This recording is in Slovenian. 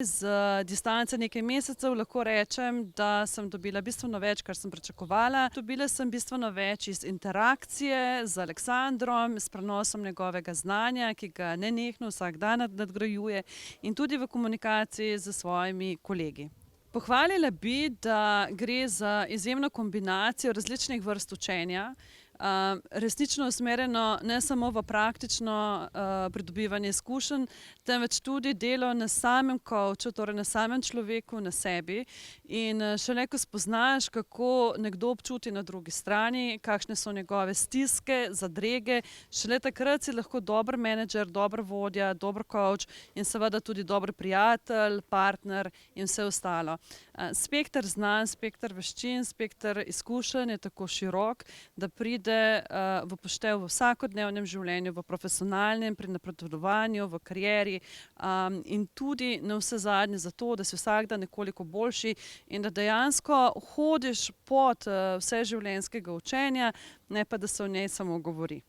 Z distance nekaj mesecev lahko rečem, da sem dobila bistveno več, kar sem pričakovala. Dobila sem bistveno več iz interakcije z Aleksandrom, s prenosom njegovega znanja, ki ga nenehno vsak dan nadgrajuje, in tudi v komunikaciji s svojimi kolegi. Pohvalila bi, da gre za izjemno kombinacijo različnih vrst učenja, resnično usmerjeno ne samo v praktično pridobivanje izkušenj, temveč tudi delo na samem kovču, torej na samem človeku, na sebi. In šele ko spoznaš, kako nekdo občuti na drugi strani, kakšne so njegove stiske, zadrege, šele takrat si lahko dober menedžer, dober vodja, dober kovč in seveda tudi dober prijatelj, partner in vse ostalo. Spekter znanj, spekter veščin, spekter izkušenj je tako širok, da pride v poštev v vsakodnevnem življenju, v profesionalnem, pri napredovanju, v karieri, in tudi navsezadnje zato, da si vsak dan nekoliko boljši in da dejansko hodiš pot vseživljenjskega učenja, ne pa da se o njej samo govori.